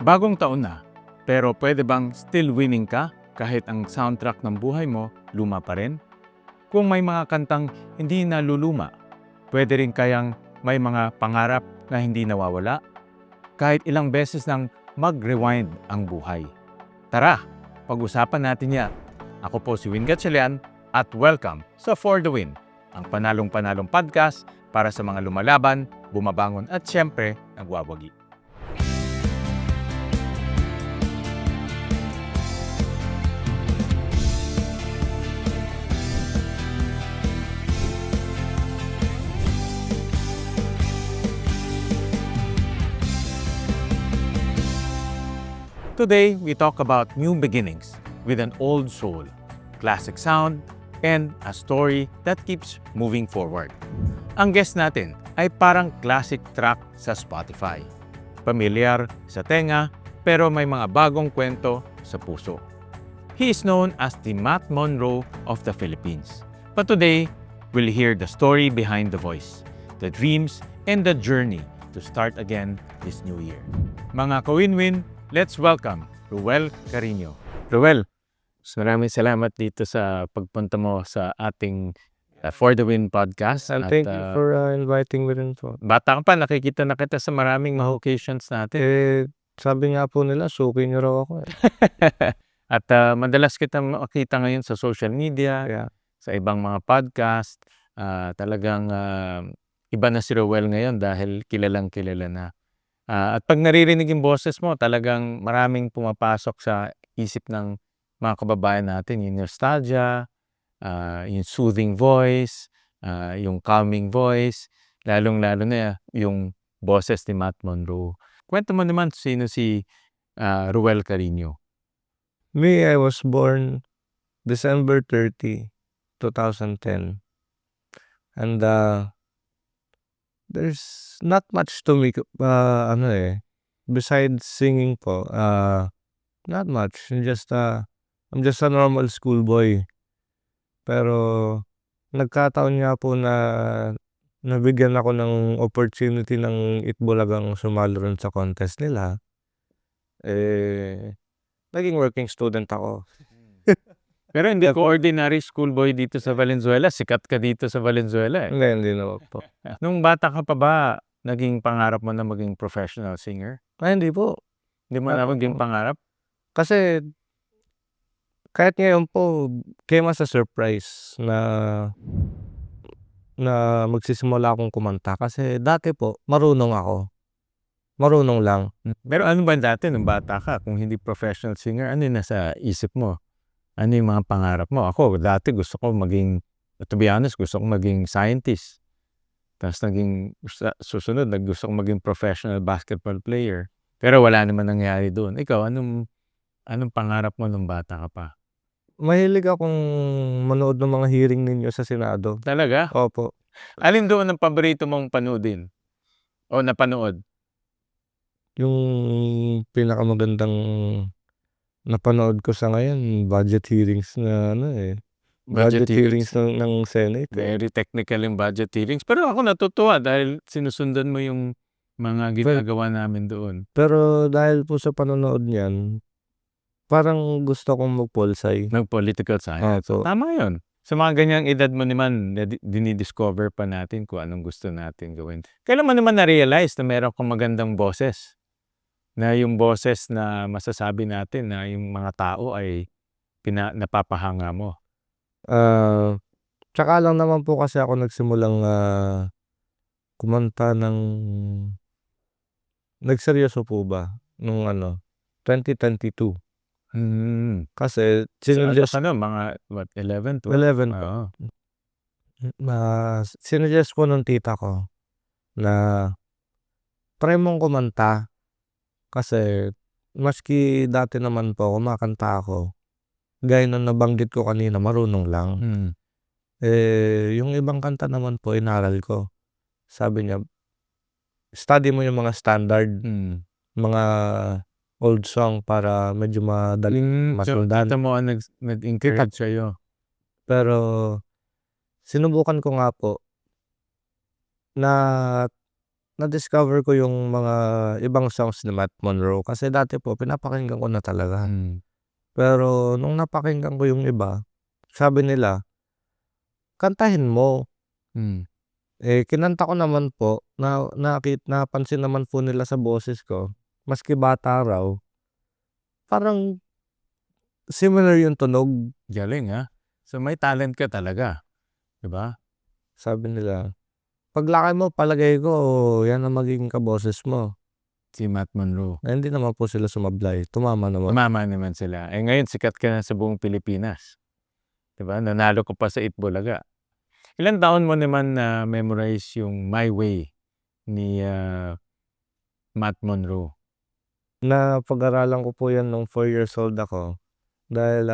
Bagong taon na, pero pwede bang still winning ka kahit ang soundtrack ng buhay mo luma pa rin? Kung may mga kantang hindi naluluma, pwede rin kayang may mga pangarap na hindi nawawala? Kahit ilang beses nang mag-rewind ang buhay. Tara, pag-usapan natin yan. Ako po si Win Gatchalian at welcome sa For the Win, ang panalong-panalong podcast para sa mga lumalaban, bumabangon at syempre, nagwawagi. Today, we talk about new beginnings with an old soul, classic sound, and a story that keeps moving forward. Ang guest natin ay parang classic track sa Spotify. Pamilyar sa tenga, pero may mga bagong kwento sa puso. He is known as the Matt Monro of the Philippines. But today, we'll hear the story behind the voice, the dreams, and the journey to start again this new year. Mga ka-win-win, let's welcome Ruel Carino. Ruel, maraming salamat dito sa pagpunta mo sa ating For the Win podcast. And thank you for inviting me rin po. Bata ka pa, nakikita na kita sa maraming mga occasions natin. Sabi nga po nila, suki niyo raw ako. At madalas kita makita ngayon sa social media, Yeah. sa ibang mga podcast. Talagang iba na si Ruel ngayon dahil kilalang kilala na. At pag naririnig yung boses mo, talagang maraming pumapasok sa isip ng mga kababayan natin. Yung nostalgia, yung soothing voice, yung calming voice, lalong-lalo na yung boses ni Matt Monro. Kwento mo naman sino si Ruel Carino. Me, I was born December 30, 2010. And there's not much to me, besides singing po, not much. I'm just a normal schoolboy. Pero nagkataon nga po na nabigyan ako ng opportunity ng Itbulagang sumali rin sa contest nila. Naging working student ako. Pero hindi ko ordinary schoolboy dito sa Valenzuela. Sikat ka dito sa Valenzuela. Hindi naman po. Nung bata ka pa ba, naging pangarap mo na maging professional singer? Hindi po. Hindi mo na maging pangarap? Kasi kahit ngayon po, came as a surprise na magsisimula akong kumanta. Kasi dati po, marunong ako. Marunong lang. Pero ano ba dati nung bata ka? Kung hindi professional singer, ano yung nasa isip mo? Ano yung mga pangarap mo? Ako, dati gusto ko maging, to be honest, gusto ko maging scientist. Tapos susunod, gusto ko maging professional basketball player. Pero wala naman nangyari doon. Ikaw, anong pangarap mo nung bata ka pa? Mahilig akong manood ng mga hearing ninyo sa Senado. Talaga? Opo. Alin doon ang paborito mong panoodin? O napanood? Yung pinakamagandang napanood ko sa ngayon, budget hearings na budget hearings ng Senate. Very technical yung budget hearings. Pero ako natutuwa dahil sinusundan mo yung mga ginagawa namin doon. Pero dahil po sa panonood niyan, parang gusto kong mag-polsci. Mag-political science. Tama yun. Sa mga ganyang edad mo naman, dinidiscover pa natin kung anong gusto natin gawin. Kailan mo naman na-realize na meron kang magandang boses? Na yung boses na masasabi natin na yung mga tao ay napapahanga mo? Tsaka lang naman po kasi ako nagsimulang kumanta ng nagseryoso po ba nung 2022. Kasi sinuggest mga 11, 12? 11 po. Oo. Sinuggest po ng tita ko na try mong kumanta kasi maski dati naman po kumakanta ako, gaya ng nabanggit ko kanina, marunong lang. Yung ibang kanta naman po inaral ko. Sabi niya, study mo yung mga standard, mga old song para medyo madaling masundan. Kita mo ang nag-encourage sa'yo. Pero sinubukan ko nga po na na-discover ko yung mga ibang songs ni Matt Monroe kasi dati po pinapakinggan ko na talaga. Pero nung napakinggan ko yung iba, sabi nila, kantahin mo. Kinanta ko naman po, napansin naman po nila sa boses ko, maski bata raw, parang similar yung tunog. Galing, ha? So, may talent ka talaga, 'di ba? Sabi nila, paglaki mo palagay ko yan ang magiging kaboses mo. Si Matt Monroe. Hindi naman po sila sumablay, tumama naman. Tumama naman sila. Ngayon sikat ka na sa buong Pilipinas, 'di ba? Nanalo ka pa sa Itbulaga. Ilang taon mo naman na-memorize yung My Way ni Matt Monroe? Napag-aralan ko po yan nung 4 years old ako dahil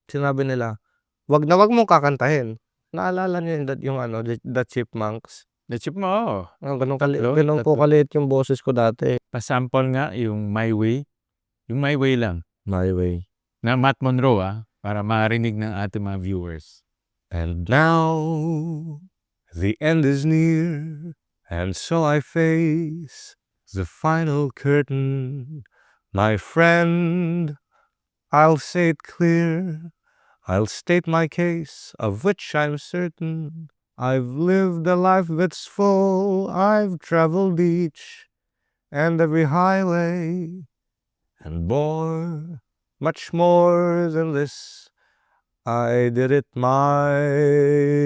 sinabi nila, wag mong kakantahin. Naalala niyo yung ano, The Chipmunks? Na-chip mo, oo. Ganun po kaliit yung boses ko dati. Pa-sample nga yung My Way. Yung My Way lang. My Way. Na Matt Monroe, para marinig ng ating mga viewers. And now, the end is near, and so I face the final curtain. My friend, I'll say it clear, I'll state my case, of which I'm certain. I've lived a life that's full, I've traveled each and every highway, and more, much more than this, I did it my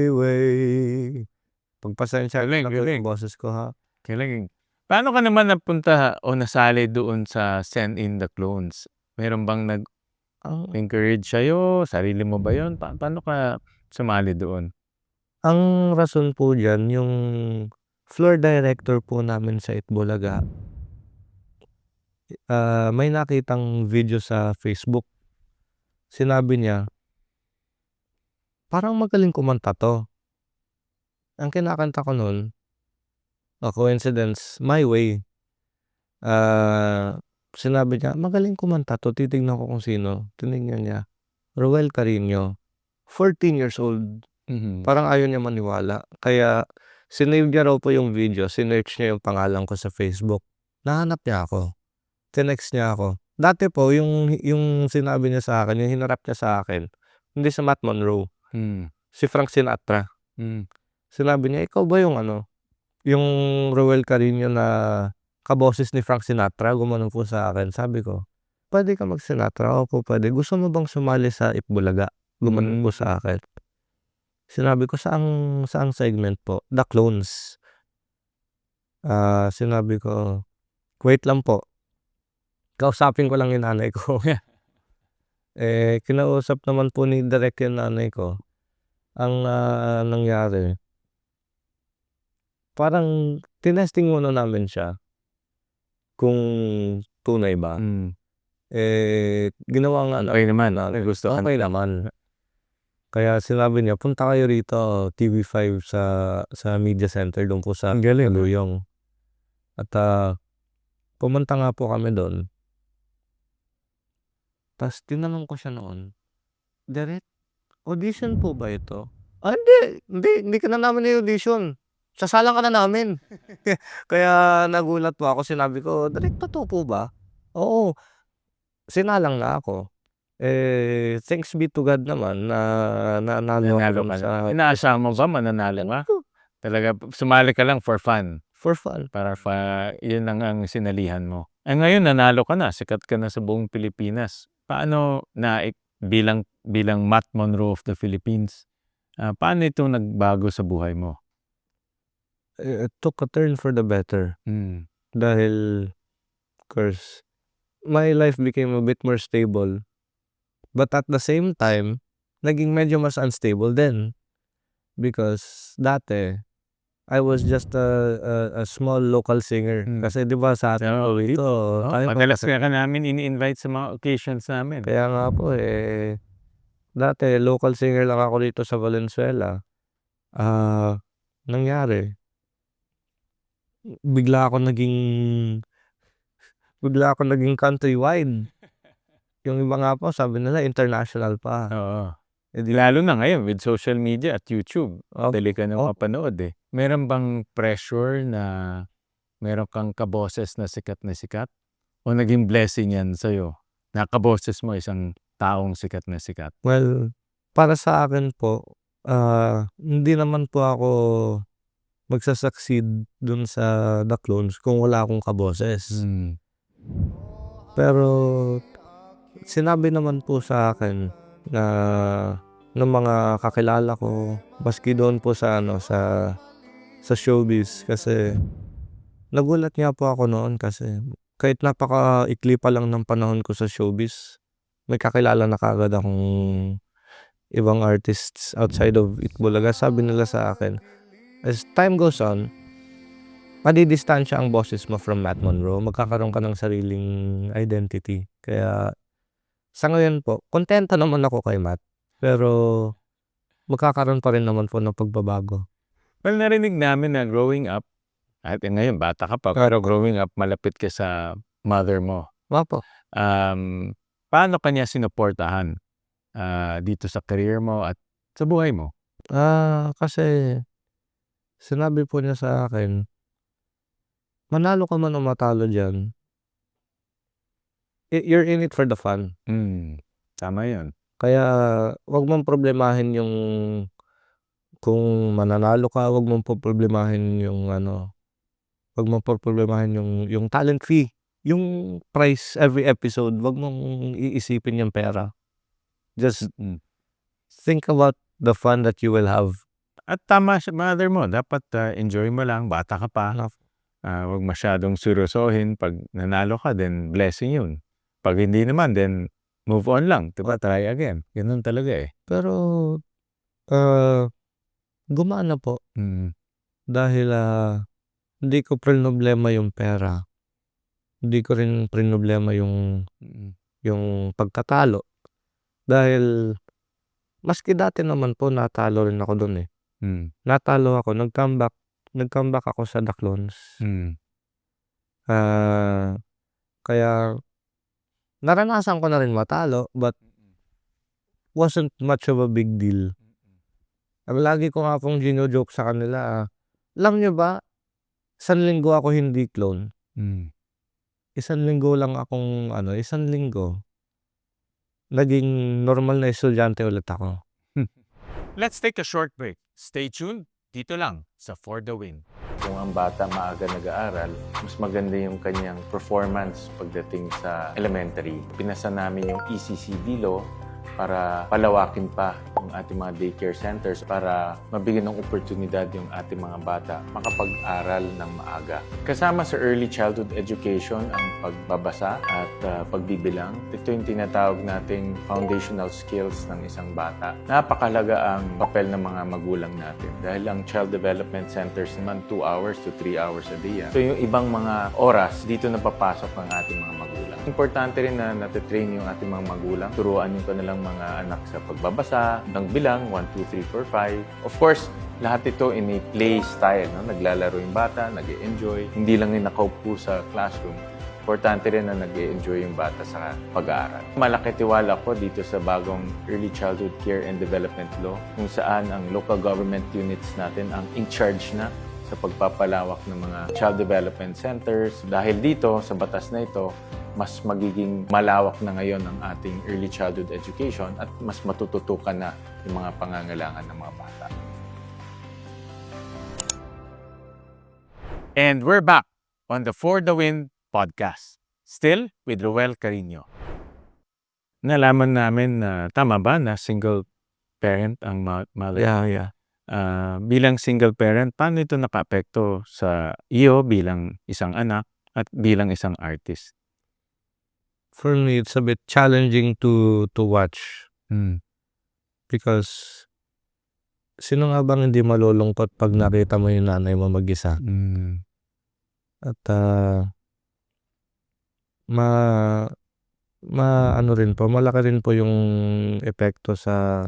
way. Pagpasensya na po yung boses ko, ha? Galing. Paano ka naman napunta o nasali doon sa Send in the Clones? Meron bang nag-encourage sa'yo? Sarili mo ba yun? Paano ka sumali doon? Ang rason po dyan, yung floor director po namin sa Itbulaga, may nakitang video sa Facebook. Sinabi niya, parang magaling kumanta to. Ang kinakanta ko nun, coincidence, My Way. Sinabi niya, magaling kumanta to. Titignan ko kung sino. Tinignan niya, Roel Carino, 14 years old. Parang ayaw niya maniwala. Kaya sinave niya raw po yung video, sinearch niya yung pangalan ko sa Facebook. Nahanap niya ako. Tinext niya ako. Dati po, yung sinabi niya sa akin, yung hinarap niya sa akin, hindi si Matt Monroe, si Frank Sinatra. Sinabi niya, ikaw ba yung yung Roel Carino na kaboses ni Frank Sinatra? Gumanon po sa akin. Sabi ko, pwede ka mag-Sinatra? Opo, pwede. Gusto mo bang sumali sa Itbulaga? Gumanon po sa akin. Sinabi ko, saang segment po? The Clones. Sinabi ko, wait lang po. Kausapin ko lang yung nanay ko. Kinausap naman po ni Direk yung nanay ko. Ang nangyari, parang tinesting muna namin siya kung tunay ba. Ginawa nga Okay naman. Okay naman. Kaya sinabi niya, punta kayo rito, TV5 sa media center doon po sa Caluyong. At pumunta nga po kami doon. Tapos tinanong ko siya noon, Direk, audition po ba ito? Hindi ka na namin i-audition. Sasalang ka na namin. Kaya nagulat po ako, sinabi ko, Direk, totoo po ba? Oo. Sinalang na ako. Thanks be to God naman na nanalo Nanalo ako ka sa na. Inaasahan mo ba mananalo ka? Talaga, sumali ka lang for fun. for fun. Para yun lang ang sinalihan mo. Ngayon, nanalo ka na. Sikat ka na sa buong Pilipinas. Paano bilang Matt Monroe of the Philippines, paano ito nagbago sa buhay mo? It took a turn for the better. Dahil, of course, my life became a bit more stable. But at the same time, naging medyo mas unstable din. Because dati, I was just a small local singer. Kasi di ba sa atin dito, madalas ka namin ini-invite sa mga occasions namin. Kaya nga po dati local singer lang ako dito sa Valenzuela. Nangyari, bigla ako naging countrywide. Yung iba nga po, sabi nila international pa. Oo. Lalo na ngayon with social media at YouTube. Dali ka na mapanood Meron bang pressure na meron kang kaboses na sikat? O naging blessing yan sa'yo? Na kaboses mo isang taong sikat na sikat? Well, para sa akin po, hindi naman po ako magsa-succeed dun sa The Clones kung wala akong kaboses. Pero sinabi naman po sa akin na ng mga kakilala ko, maski doon po sa sa showbiz, kasi nagulat nga po ako noon kasi kahit napakaikli pa lang ng panahon ko sa showbiz, may kakilala na kaagad akong ibang artists outside of Itbulaga. Sabi nila sa akin, as time goes on, madidistansya ang boses mo from Matt Monroe. Magkakaroon ka ng sariling identity. Kaya sa ngayon po, kontento naman ako kay Matt. Pero magkakaroon pa rin naman po ng pagbabago. Well, narinig namin na growing up, at ngayon bata ka pa, pero growing up, malapit ka sa mother mo. Wapo. Paano kanya sinuportahan dito sa career mo at sa buhay mo? Kasi sinabi po niya sa akin, manalo ka man o matalo dyan, you're in it for the fun. Tama yun. Kaya wag mong problemahin yung kung mananalo ka, wag mong poproblemahin yung wag mong poproblemahin yung talent fee. Yung price every episode, wag mong iisipin yung pera. Just think about the fun that you will have. At tama siya, mother mo. Dapat enjoy mo lang. Bata ka pa. Wag masyadong seryosohin. Pag nanalo ka, then blessing yun. Pag hindi naman, then move on lang. Diba? Try again. Ganun talaga eh. Pero gumana po. Dahil hindi ko problema yung pera. Hindi ko rin problema yung pagkatalo. Dahil maski dati naman po natalo rin ako dun eh. Natalo ako, nag-comeback ako sa The Clones. Kaya naranasan ko na rin matalo, but wasn't much of a big deal. Lagi ko nga pong gino-joke sa kanila, alam nyo ba, 1 linggo ako hindi clone. 1 linggo lang akong 1 linggo, naging normal na estudyante ulit ako. Let's take a short break. Stay tuned. Dito lang sa For the Win. Kung ang bata maaga nag-aaral, mas maganda yung kanyang performance pagdating sa elementary. Pinasa namin yung ECCD law para palawakin pa yung ating mga daycare centers para mabigyan ng oportunidad yung ating mga bata makapag-aral ng maaga. Kasama sa early childhood education ang pagbabasa at pagbibilang. Ito yung tinatawag nating foundational skills ng isang bata. Napakalaga ang papel ng mga magulang natin dahil ang child development centers naman 2 hours to 3 hours a day. So yung ibang mga oras, dito na papasok ang ating mga magulang. Importante rin na natitrain yung ating mga magulang. Turuan yung kanilang mga anak sa pagbabasa, ng bilang, 1, 2, 3, 4, 5. Of course, lahat ito in a play style. No? Naglalaro yung bata, nag-e-enjoy. Hindi lang yung nakaupo sa classroom. Importante rin na nag-e-enjoy yung bata sa pag-aaral. Malaki tiwala ko dito sa bagong Early Childhood Care and Development Law kung saan ang local government units natin ang in charge na sa pagpapalawak ng mga child development centers. Dahil dito, sa batas na ito, mas magiging malawak na ngayon ang ating early childhood education at mas matututukan na yung mga pangangailangan ng mga bata. And we're back on the For the Win podcast. Still with Roel Carino. Nalaman namin na tama ba na single parent ang mother? Yeah. Bilang single parent, paano ito nakaapekto sa iyo bilang isang anak at bilang isang artist? For me, it's a bit challenging to watch. Because sino nga bang hindi malulungkot pag nakita mo yung nanay mo mag-isa? At malaki rin po yung epekto sa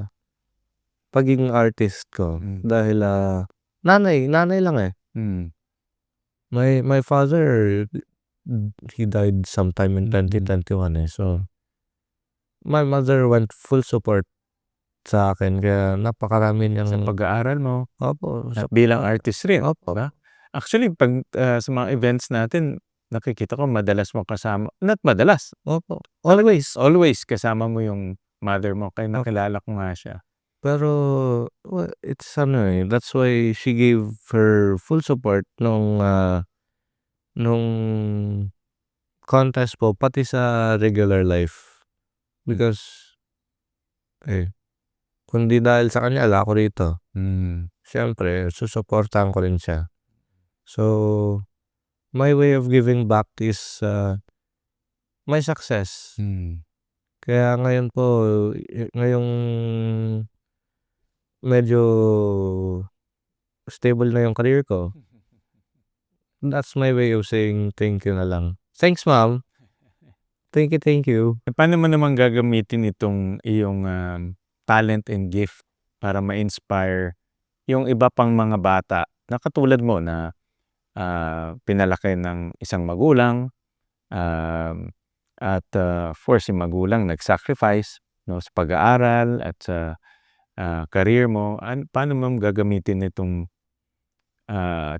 pagiging artist ko. Dahil nanay lang eh. My father, he died sometime in 2021 eh. So my mother went full support sa akin kaya napakarami Sa niyang pag-aaral mo opo, at bilang artist rin, opo. 'di ba? Actually 'pag, sa mga events natin nakikita ko madalas mong kasama not madalas, Opo, always. always kasama mo yung mother mo kaya Opo. nakilala ko nga siya. Pero it's ano, that's why she gave her full support nung contest po pati sa regular life. Because, kung di dahil sa kanya wala ako rito. Siyempre susuportahan ko rin siya. So, my way of giving back is, my success. Kaya ngayon po, ngayong medyo stable na yung career ko, that's my way of saying thank you na lang. Thanks, ma'am. Thank you, thank you. Paano mo naman gagamitin itong iyong, talent and gift para ma-inspire yung iba pang mga bata na katulad mo na, pinalaki ng isang magulang, at, of course yung magulang nag-sacrifice 'no, sa pag-aaral at sa, career mo. Paano mo gagamitin itong,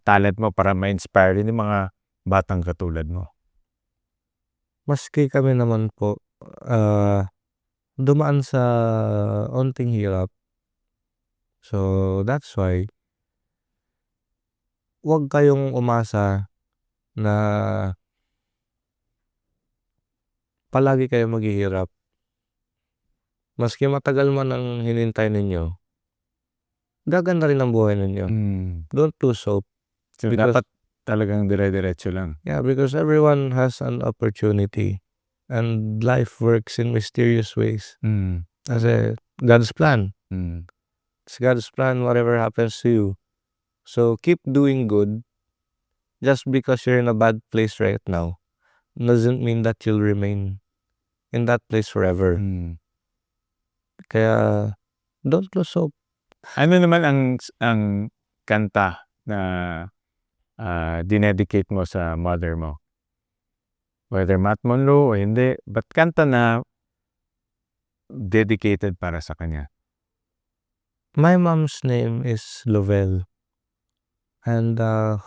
talent mo para ma-inspire din yung mga batang katulad mo? Maski kami naman po, dumaan sa onting hirap. So, that's why, 'wag kayong umasa na palagi kayong maghihirap. Maski matagal man ang hinintay ninyo, gaganda rin ang buhay ninyo. Don't lose hope. So, Because dapat talagang dire-diretso lang. because everyone has an opportunity and life works in mysterious ways. Kasi God's plan. It's God's plan whatever happens to you. So, keep doing good. Just because you're in a bad place right now doesn't mean that you'll remain in that place forever. Kaya don't lose hope. Ano naman ang kanta na, dinedicate mo sa mother mo? Whether Matt Monroe o hindi, but kanta na dedicated para sa kanya? My mom's name is Lovell. And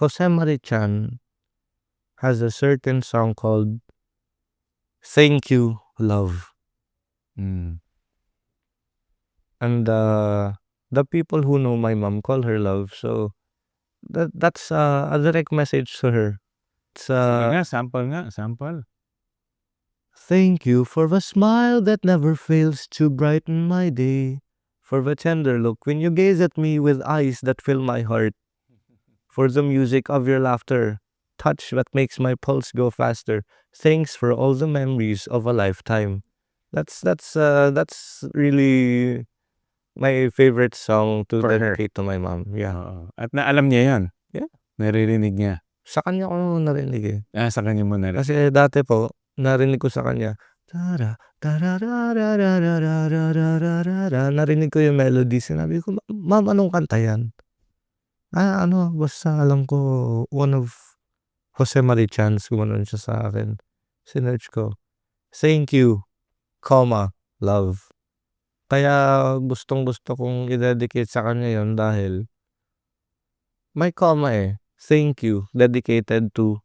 Jose Marichan has a certain song called Thank You, Love. And the people who know my mom call her Love. So that's a direct message to her. It's Sige nga, sample nga, sample. thank you for the smile that never fails to brighten my day. For the tender look when you gaze at me with eyes that fill my heart. For the music of your laughter, touch that makes my pulse go faster. Thanks for all the memories of a lifetime. That's really my favorite song to For her. dedicate to my mom. Yeah. Oo. At alam niya 'yan? Yeah. Naririnig niya? Sa kanya ko narinig Sa kanya mo narinig. Kasi dati po, narinig ko sa kanya, tara, tararararararararararara. Narinig ko yung melody. Sinabi ko, "Ma'am, anong kanta yan?" Basta alam ko, one of Jose Marichan's, gumanon siya sa akin. Sinearch ko, thank you, love. Kaya gustong-gusto kong i-dedicate sa kanya yon dahil may comma thank you, dedicated to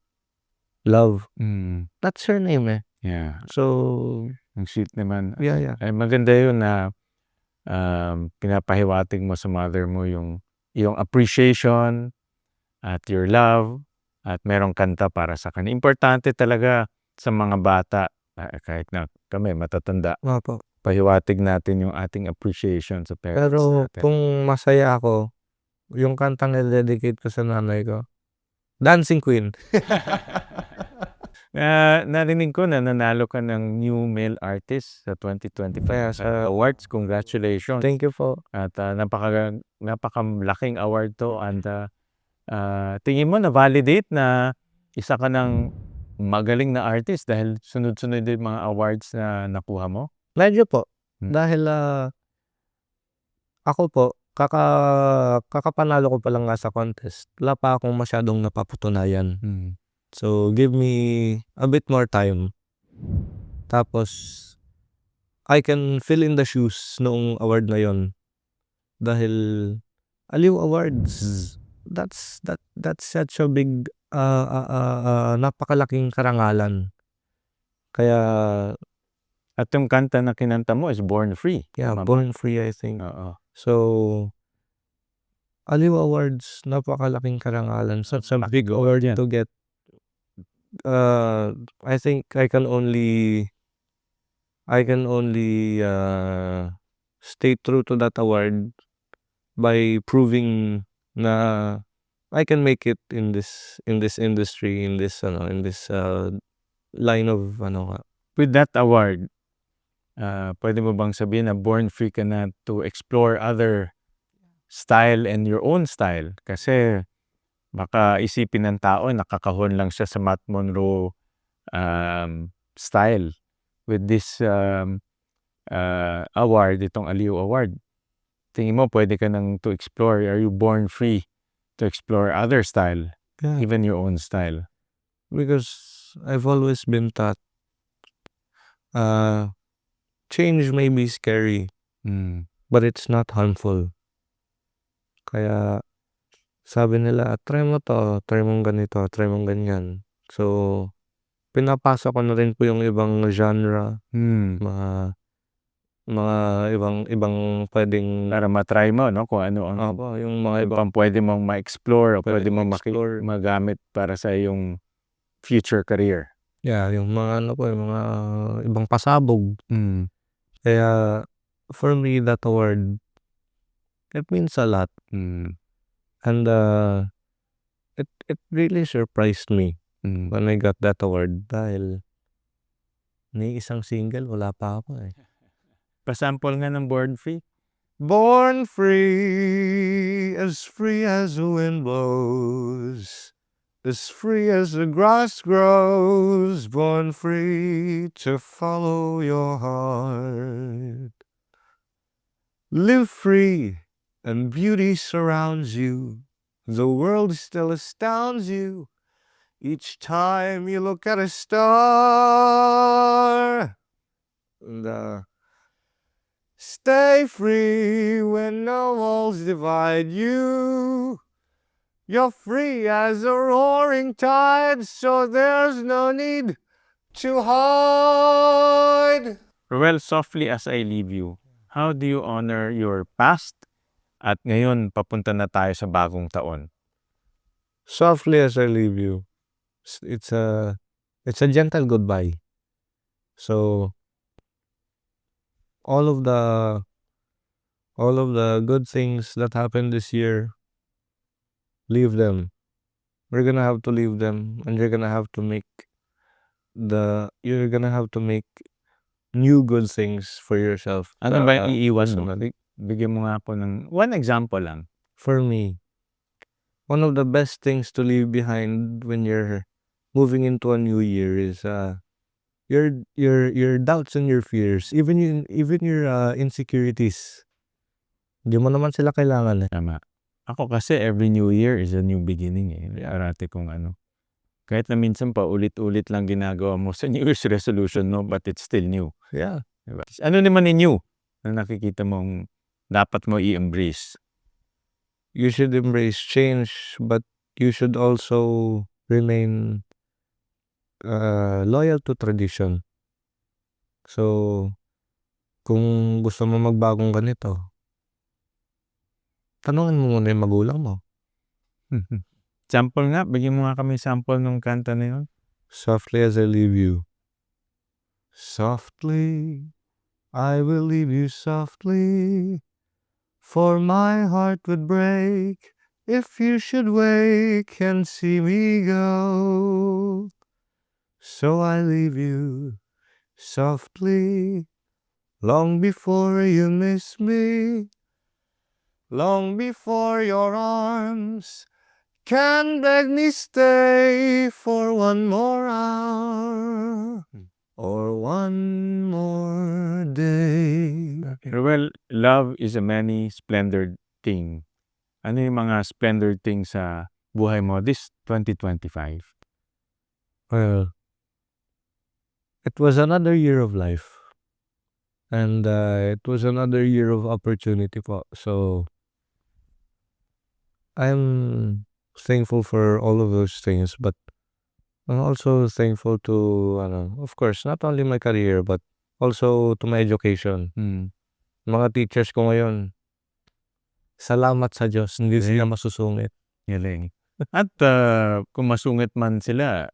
love. That's her name Yeah. So, Ang sweet naman. yeah. Ay maganda 'yun na, pinapahiwatig mo sa mother mo yung iyong appreciation at your love at merong kanta para sa kanya. Importante talaga sa mga bata, kahit na kami matatanda, Opo. pahiwatig natin yung ating appreciation sa parents Pero natin. kung masaya ako, yung kantang i-dedicate ko sa nanay ko, Dancing Queen. Narinig ko na nanalo ka ng New Male Artist sa 2025 awards. Congratulations. Thank you po. At napakalaking award to and tingin mo na-validate na isa ka ng magaling na artist dahil sunod-sunod yung mga awards na nakuha mo? Medyo po. Dahil ako po, kakapanalo ko pa lang nga sa contest. Wala pa akong masyadong napapatunayan. So, give me a bit more time. Tapos, I can fill in the shoes noong award na yon. Dahil Aliw Awards, that's such a big, napakalaking karangalan. Kaya, At yung kanta na kinanta mo is Born Free. yeah, Tama ba? Born Free, I think. Oo. So, Aliw Awards, napakalaking karangalan. Such a big award yan. to get. I think I can only stay true to that award by proving na I can make it in this industry, in this line of With that award, pwede mo bang sabihin na born free ka na to explore other style and your own style? Kasi baka isipin ng tao nakakahon lang siya sa Matt Monroe style. With this award, itong Aliw Award, tingin mo pwede ka nang to explore? Are you born free to explore other style, Yeah, even your own style? because I've always been taught change may be scary, but it's not harmful. Kaya sabi nila, try mo to, try mong ganito, try mong ganyan. So, pinapasa ko na rin po yung ibang genre, mga ibang pwedeng, Para matry mo, no? Kung ano ang yung mga ibang pwede mong ma-explore o pwede pwedeng mong explore. magamit para sa iyong future career. Yeah, yung mga yung mga ibang pasabog. Kaya, for me, that award, it means a lot. And it really surprised me when I got that award dahil ni isang single wala pa ako eh. Pasample nga ng Born Free. Born free as the wind blows, as free as the grass grows, born free to follow your heart. Live free and beauty surrounds you, the world still astounds you each time you look at a star. And, stay free when no walls divide you. You're free as a roaring tide, so there's no need to hide. Ruel, softly as I leave you, how do you honor your past? At ngayon, papunta na tayo sa bagong taon. Softly as I leave you, it's a gentle goodbye. So, all of the good things that happened this year, leave them. We're gonna have to leave them, and you're gonna have to make new good things for yourself. Ano ba yung iiwan mo? Personally. Bigyan mo nga ako ng one example lang. For me, one of the best things to leave behind when you're moving into a new year is your doubts and your fears, even your insecurities. Hindi mo naman sila kailangan eh. Tama. Ako kasi every new year is a new beginning eh. Arate kong ano. Kahit na minsan pa ulit-ulit lang ginagawa mo sa New Year's resolution, no? But it's still new. Yeah. Diba? Ano naman yung new na nakikita mong dapat mo i-embrace? You should embrace change, but you should also remain loyal to tradition. So, kung gusto mo magbagong ganito, tanungin mo muna yung magulang mo. Sample nga, bigyan mo nga kami sample ng kanta na yun. Softly as I leave you. Softly, I will leave you softly, for my heart would break if you should wake and see me go. So I leave you softly, long before you miss me, long before your arms can beg me stay for one more hour or one more day. Well, love is a many splendored thing. Ano yung mga splendid things sa buhay mo this 2025? Well, it was another year of life. And, it was another year of opportunity po. So, I'm thankful for all of those things, but I'm also thankful to of course, not only my career, but also to my education. Mga teachers ko ngayon, salamat sa Diyos, hindi sila masusungit. Galing. At, kung masungit man sila,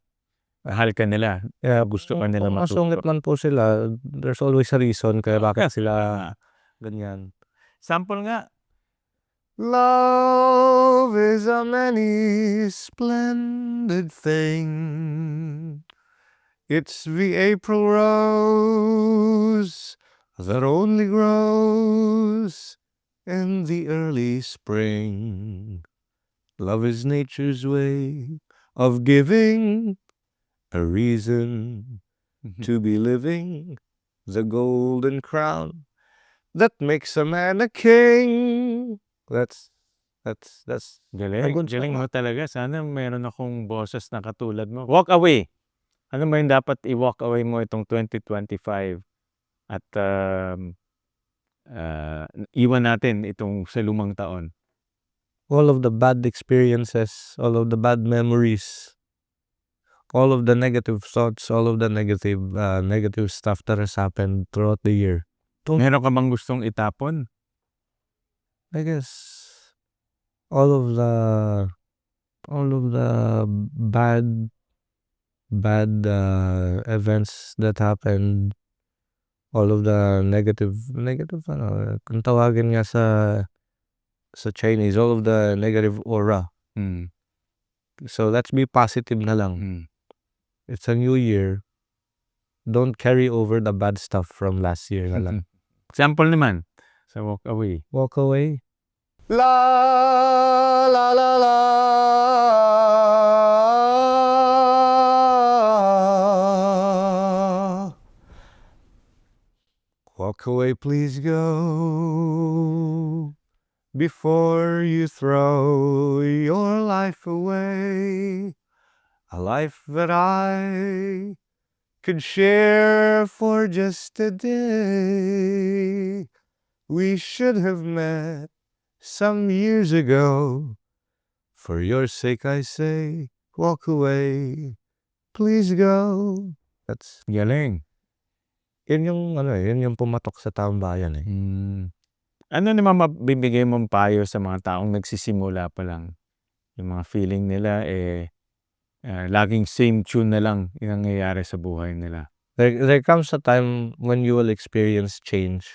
mahal ka nila. Kaya Gusto ka nila kung matuto. masungit man po sila, there's always a reason kaya bakit Yes, sila tama. ganyan. Sample nga. Love is a many splendid thing. It's the April rose that only grows in the early spring. Love is nature's way of giving a reason to be living, the golden crown that makes a man a king. That's Galing. good Galing stuff. mo talaga. Sana meron akong boses na katulad mo. Walk away. Ano ba yung dapat i-walk away mo itong 2025? At iwan natin itong sa lumang taon. All of the bad experiences, all of the bad memories, all of the negative thoughts, all of the negative stuff that has happened throughout the year. Meron ka bang gustong itapon? I guess all of the bad events that happened, all of the negative kung tawagin nga sa Chinese, all of the negative aura. So let's be positive na lang. It's a new year. Don't carry over the bad stuff from last year na lang. Example naman sa walk away. Walk away. La la la la. Walk away, please go, before you throw your life away. A life that I could share for just a day. We should have met some years ago. For your sake I say, walk away, please go. That's Galing. yun yung pumatok sa taong bayan eh. Ano naman mabibigay mong payo sa mga taong nagsisimula pa lang? Yung mga feeling nila laging same tune na lang yung nangyayari sa buhay nila. There comes a time when you will experience change.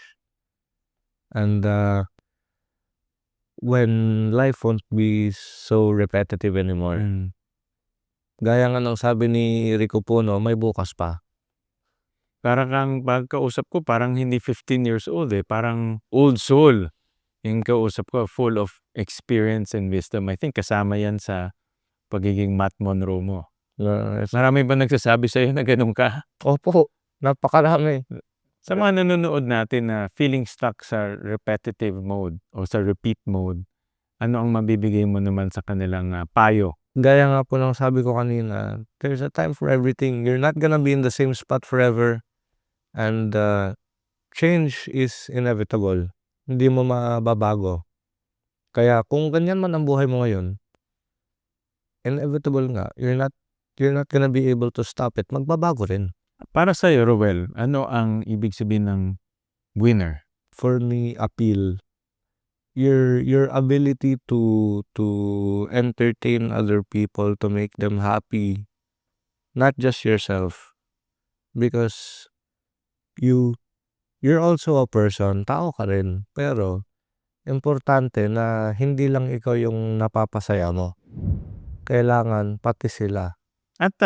And when life won't be so repetitive anymore. Gaya nga ng sabi ni Rico Puno, may bukas pa. Parang kang pagkausap ko, parang hindi 15 years old parang old soul. Yung kausap ko, full of experience and wisdom. I think kasama yan sa pagiging Matt Monroe mo. Marami ba nagsasabi sa'yo na ganun ka? Opo, napakarami. Sa mga nanonood natin na feeling stuck sa repetitive mode o sa repeat mode, ano ang mabibigay mo naman sa kanilang payo? Gaya nga po ng sabi ko kanina, there's a time for everything. You're not gonna be in the same spot forever. And change is inevitable. Hindi mo mababago. Kaya kung ganyan man ang buhay mo ngayon, inevitable nga. You're not gonna be able to stop it. Magbabago rin. Para sa'yo, Roel, ano ang ibig sabihin ng winner? For me, appeal. Your ability to entertain other people, to make them happy, not just yourself. Because you're also a person, tao ka rin. Pero importante na hindi lang ikaw yung napapasaya mo. Kailangan pati sila. At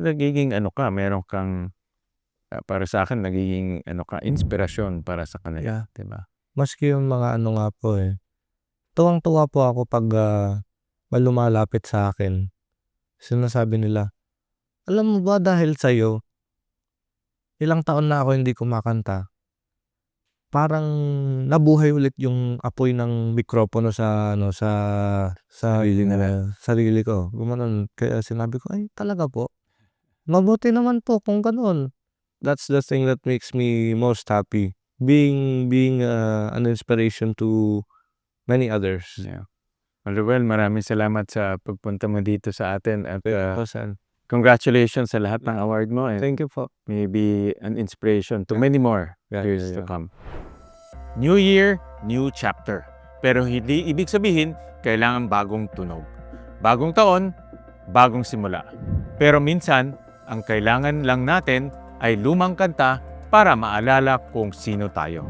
nagiging meron kang para sa akin nagiging inspirasyon para sa kanila, 'di ba? Maski yung mga nga po tuwang-tuwa po ako pag may lumalapit sa akin. Sinasabi nila, alam mo ba dahil sa'yo, ilang taon na ako hindi kumakanta. Parang nabuhay ulit yung apoy ng mikropono sa sarili ko. Gumanon. Kaya sinabi ko, ay talaga po. Mabuti naman po kung gano'n. that's the thing that makes me most happy. Being an inspiration to many others. Yeah. Well, maraming salamat sa pagpunta mo dito sa atin at Sen. congratulations sa lahat ng award mo and Thank you po. maybe an inspiration to many more years to Yeah. come. New year, new chapter. Pero hindi ibig sabihin kailangan bagong tunog. Bagong taon, bagong simula. Pero minsan, ang kailangan lang natin ay lumang kanta para maalala kung sino tayo.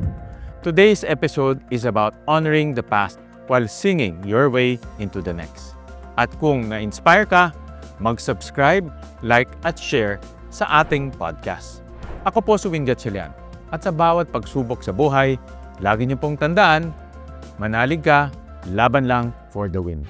Today's episode is about honoring the past while singing your way into the next. At kung na-inspire ka, mag-subscribe, like at share sa ating podcast. Ako po si Wing Gatchalian at sa bawat pagsubok sa buhay, lagi niyo pong tandaan, manalig ka, laban lang for the win.